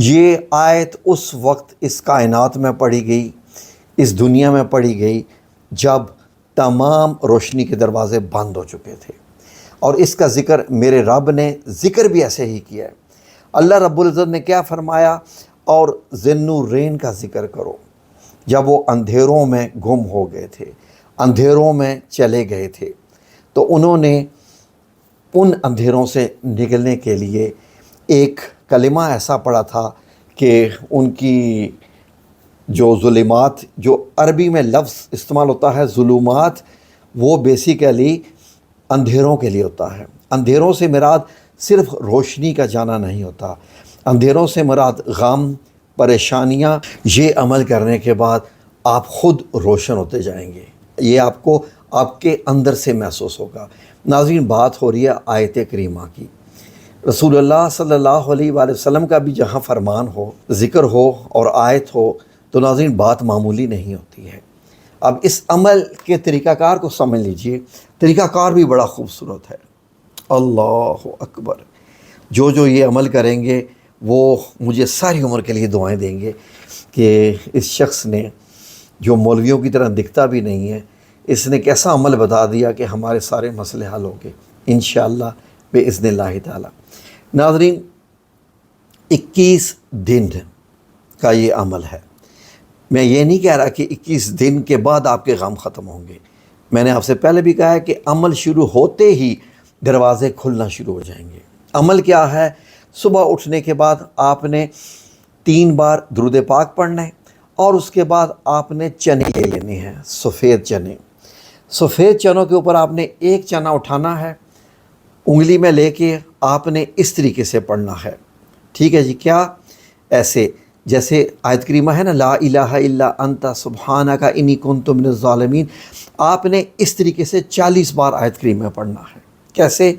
یہ آیت اس وقت اس کائنات میں پڑھی گئی، اس دنیا میں پڑھی گئی جب تمام روشنی کے دروازے بند ہو چکے تھے، اور اس کا ذکر میرے رب نے ذکر بھی ایسے ہی کیا ہے۔ اللہ رب العزت نے کیا فرمایا؟ اور ذی-النورین کا ذکر کرو، جب وہ اندھیروں میں گم ہو گئے تھے، اندھیروں میں چلے گئے تھے، تو انہوں نے ان اندھیروں سے نکلنے کے لیے ایک کلمہ ایسا پڑھا تھا کہ ان کی جو ظلمات، جو عربی میں لفظ استعمال ہوتا ہے ظلمات، وہ بیسیکلی اندھیروں کے لیے ہوتا ہے۔ اندھیروں سے مراد صرف روشنی کا جانا نہیں ہوتا، اندھیروں سے مراد غم، پریشانیاں۔ یہ عمل کرنے کے بعد آپ خود روشن ہوتے جائیں گے، یہ آپ کو آپ کے اندر سے محسوس ہوگا۔ ناظرین، بات ہو رہی ہے آیت کریمہ کی، رسول اللہ صلی اللہ علیہ وآلہ وسلم کا بھی جہاں فرمان ہو، ذکر ہو اور آیت ہو، تو ناظرین بات معمولی نہیں ہوتی ہے۔ اب اس عمل کے طریقہ کار کو سمجھ لیجئے، طریقہ کار بھی بڑا خوبصورت ہے۔ اللہ اکبر! جو یہ عمل کریں گے وہ مجھے ساری عمر کے لیے دعائیں دیں گے کہ اس شخص نے، جو مولویوں کی طرح دکھتا بھی نہیں ہے، اس نے کیسا عمل بتا دیا کہ ہمارے سارے مسئلے حل ہو گئے انشاءاللہ باذن اللہ تعالی۔ ناظرین، 21 دن کا یہ عمل ہے۔ میں یہ نہیں کہہ رہا کہ 21 دن کے بعد آپ کے غم ختم ہوں گے۔ میں نے آپ سے پہلے بھی کہا ہے کہ عمل شروع ہوتے ہی دروازے کھلنا شروع ہو جائیں گے۔ عمل کیا ہے؟ صبح اٹھنے کے بعد آپ نے 3 بار درود پاک پڑھنا ہے، اور اس کے بعد آپ نے چنے لے لینے ہیں، سفید چنے۔ سفید چنوں کے اوپر آپ نے ایک چنا اٹھانا ہے، انگلی میں لے کے آپ نے اس طریقے سے پڑھنا ہے۔ ٹھیک ہے جی؟ کیا؟ ایسے جیسے آیت کریمہ ہے نا، لا الہ الا انت سبحانک انی کنت من الظالمین، آپ نے اس طریقے سے 40 بار آیت کریمہ پڑھنا ہے۔ کیسے؟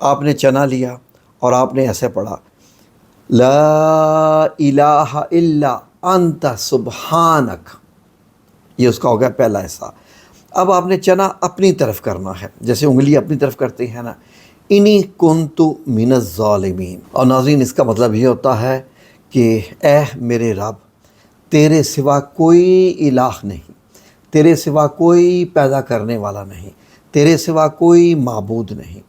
آپ نے چنا لیا اور آپ نے ایسے پڑھا، لا الہ الا انت سبحانک، یہ اس کا ہو گیا پہلا حصہ۔ اب آپ نے چنا اپنی طرف کرنا ہے، جیسے انگلی اپنی طرف کرتے ہیں نا، انی کنت من الظالمین۔ اور ناظرین، اس کا مطلب یہ ہوتا ہے کہ اے میرے رب، تیرے سوا کوئی الہ نہیں، تیرے سوا کوئی پیدا کرنے والا نہیں، تیرے سوا کوئی معبود نہیں،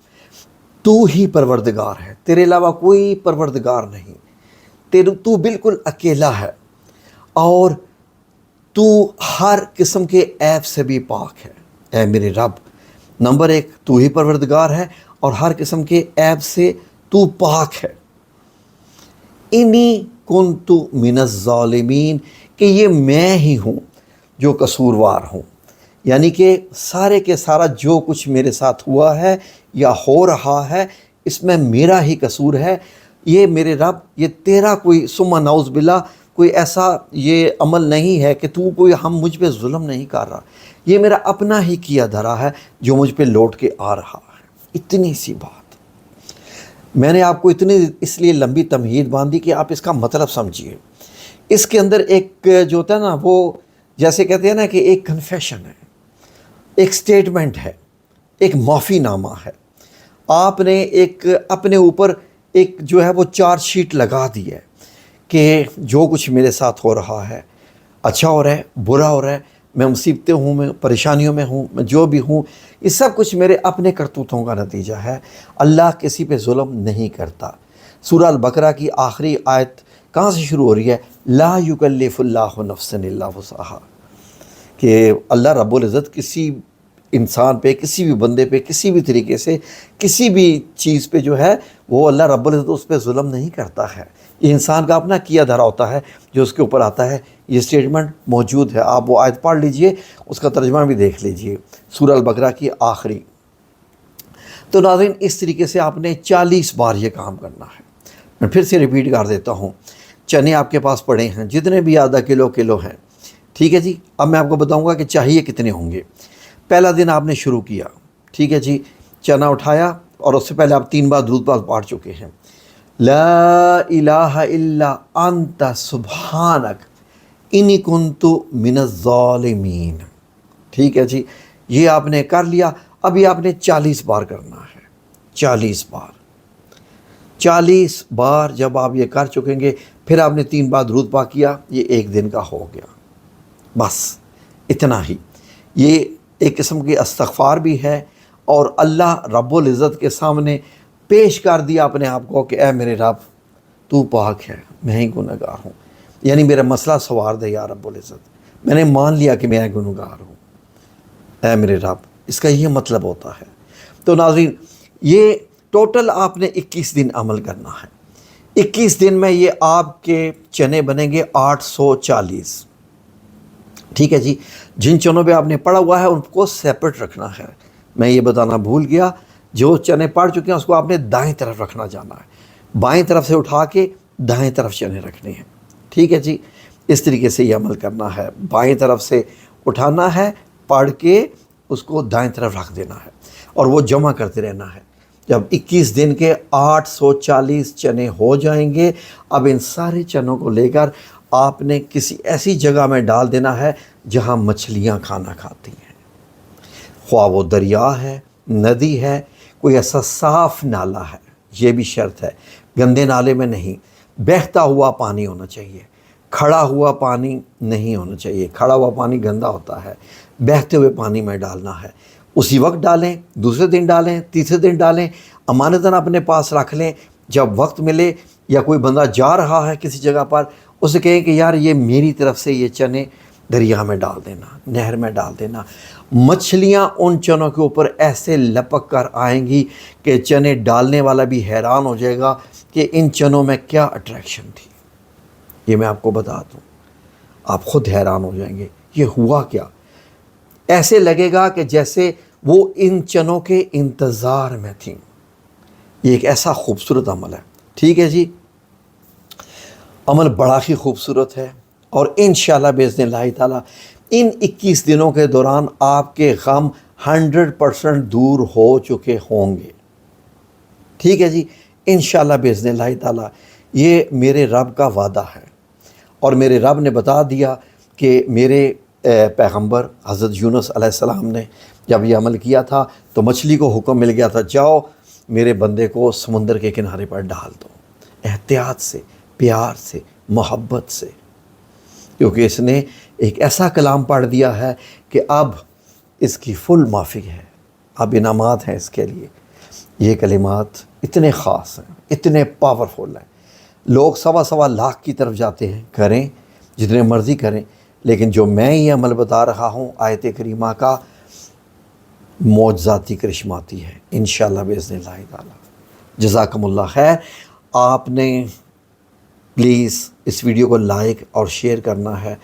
تو ہی پروردگار ہے، تیرے علاوہ کوئی پروردگار نہیں، تو بالکل اکیلا ہے، اور تو ہر قسم کے عیب سے بھی پاک ہے۔ اے میرے رب، نمبر 1 تو ہی پروردگار ہے، اور ہر قسم کے عیب سے تو پاک ہے۔ انی کنت من الظالمین، کہ یہ میں ہی ہوں جو قصوروار ہوں، یعنی کہ سارے کے سارا جو کچھ میرے ساتھ ہوا ہے یا ہو رہا ہے، اس میں میرا ہی قصور ہے۔ یہ میرے رب، یہ تیرا کوئی ثم نعوذ باللہ کوئی ایسا یہ عمل نہیں ہے کہ تو کوئی مجھ پہ ظلم نہیں کر رہا، یہ میرا اپنا ہی کیا دھرا ہے جو مجھ پہ لوٹ کے آ رہا ہے۔ اتنی سی بات میں نے آپ کو اتنی اس لیے لمبی تمہید باندھی کہ آپ اس کا مطلب سمجھیے۔ اس کے اندر ایک جو ہوتا ہے نا، وہ جیسے کہتے ہیں نا کہ ایک کنفیشن ہے، ایک سٹیٹمنٹ ہے، ایک معافی نامہ ہے۔ آپ نے ایک اپنے اوپر ایک جو ہے وہ چارج شیٹ لگا دی ہے کہ جو کچھ میرے ساتھ ہو رہا ہے، اچھا ہو رہا ہے، برا ہو رہا ہے، میں مصیبتیں ہوں، میں پریشانیوں میں ہوں، میں جو بھی ہوں، یہ سب کچھ میرے اپنے کرتوتوں کا نتیجہ ہے۔ اللہ کسی پہ ظلم نہیں کرتا۔ سورہ البقرہ کی آخری آیت کہاں سے شروع ہو رہی ہے؟ لا یکلف اللہ نفسا الا وسعہا، کہ اللہ رب العزت کسی انسان پہ، کسی بھی بندے پہ، کسی بھی طریقے سے، کسی بھی چیز پہ جو ہے وہ اللہ رب العزت اس پہ ظلم نہیں کرتا ہے۔ یہ انسان کا اپنا کیا دھرا ہوتا ہے جو اس کے اوپر آتا ہے۔ یہ سٹیٹمنٹ موجود ہے، آپ وہ آیت پڑھ لیجئے، اس کا ترجمہ بھی دیکھ لیجئے، سورہ البقرہ کی آخری۔ تو ناظرین، اس طریقے سے آپ نے 40 بار یہ کام کرنا ہے۔ میں پھر سے ریپیٹ کر دیتا ہوں، چنے آپ کے پاس پڑے ہیں، جتنے بھی آدھا کلو ہیں، ٹھیک ہے جی؟ اب میں آپ کو بتاؤں گا کہ چاہیے کتنے ہوں گے۔ پہلا دن آپ نے شروع کیا، ٹھیک ہے جی؟ چنا اٹھایا، اور اس سے پہلے آپ 3 بار درود پاک پڑھ چکے ہیں، لا الہ الا انت سبحانک انی کنت من الظالمین، ٹھیک ہے جی؟ یہ آپ نے کر لیا۔ اب یہ آپ نے 40 بار کرنا ہے، 40 بار 40 بار جب آپ یہ کر چکیں گے، پھر آپ نے 3 بار درود پاک کیا، یہ 1 دن کا ہو گیا، بس اتنا ہی۔ یہ ایک قسم کی استغفار بھی ہے، اور اللہ رب العزت کے سامنے پیش کر دیا اپنے آپ کو کہ اے میرے رب تو پاک ہے، میں ہی گنہگار ہوں، یعنی میرا مسئلہ سوار دے یا رب العزت، میں نے مان لیا کہ میں گنہگار ہوں اے میرے رب۔ اس کا یہ مطلب ہوتا ہے۔ تو ناظرین، یہ ٹوٹل آپ نے 21 دن عمل کرنا ہے۔ 21 دن میں یہ آپ کے چنے بنیں گے 840، ٹھیک ہے جی۔ جن چنوں پہ آپ نے پڑا ہوا ہے ان کو سیپریٹ رکھنا ہے، میں یہ بتانا بھول گیا، جو چنے پڑ چکے ہیں اس کو آپ نے دائیں طرف رکھنا جانا ہے، بائیں طرف سے اٹھا کے دائیں طرف چنے رکھنے ہیں، ٹھیک ہے جی۔ اس طریقے سے یہ عمل کرنا ہے، بائیں طرف سے اٹھانا ہے، پڑھ کے اس کو دائیں طرف رکھ دینا ہے، اور وہ جمع کرتے رہنا ہے۔ جب 21 دن کے 840 چنے ہو جائیں گے، اب ان سارے چنوں کو لے کر آپ نے کسی ایسی جگہ میں ڈال دینا ہے جہاں مچھلیاں کھانا کھاتی ہیں، خواہ وہ دریا ہے، ندی ہے، کوئی ایسا صاف نالا ہے، یہ بھی شرط ہے، گندے نالے میں نہیں، بہتا ہوا پانی ہونا چاہیے، کھڑا ہوا پانی نہیں ہونا چاہیے، کھڑا ہوا پانی گندا ہوتا ہے، بہتے ہوئے پانی میں ڈالنا ہے، اسی وقت ڈالیں، دوسرے دن ڈالیں، تیسرے دن ڈالیں، امانتاً اپنے پاس رکھ لیں، جب وقت ملے یا کوئی بندہ جا رہا ہے کسی جگہ پر، اسے کہیں کہ یار یہ میری طرف سے یہ چنے دریا میں ڈال دینا، نہر میں ڈال دینا۔ مچھلیاں ان چنوں کے اوپر ایسے لپک کر آئیں گی کہ چنے ڈالنے والا بھی حیران ہو جائے گا کہ ان چنوں میں کیا اٹریکشن تھی، یہ میں آپ کو بتا دوں، آپ خود حیران ہو جائیں گے یہ ہوا کیا۔ ایسے لگے گا کہ جیسے وہ ان چنوں کے انتظار میں تھیں۔ یہ ایک ایسا خوبصورت عمل ہے، ٹھیک ہے جی۔ عمل بڑا ہی خوبصورت ہے، اور انشاءاللہ باذن اللہ تعالیٰ ان 21 دنوں کے دوران آپ کے غم 100% دور ہو چکے ہوں گے، ٹھیک ہے جی۔ انشاءاللہ باذن اللہ تعالیٰ یہ میرے رب کا وعدہ ہے، اور میرے رب نے بتا دیا کہ میرے پیغمبر حضرت یونس علیہ السلام نے جب یہ عمل کیا تھا تو مچھلی کو حکم مل گیا تھا، جاؤ میرے بندے کو سمندر کے کنارے پر ڈال دو، احتیاط سے، پیار سے، محبت سے، کیونکہ اس نے ایک ایسا کلام پڑھ دیا ہے کہ اب اس کی فل معافی ہے، اب انعامات ہیں اس کے لیے۔ یہ کلمات اتنے خاص ہیں، اتنے پاورفل ہیں، لوگ 1.25 لاکھ کی طرف جاتے ہیں، کریں جتنے مرضی کریں، لیکن جو میں یہ عمل بتا رہا ہوں آیت کریمہ کا، معجزاتی کرشماتی ہے انشاءاللہ باذن اللہ تعالی۔ جزاکم اللہ خیر۔ آپ نے پلیز اس ویڈیو کو لائک اور شیئر کرنا ہے۔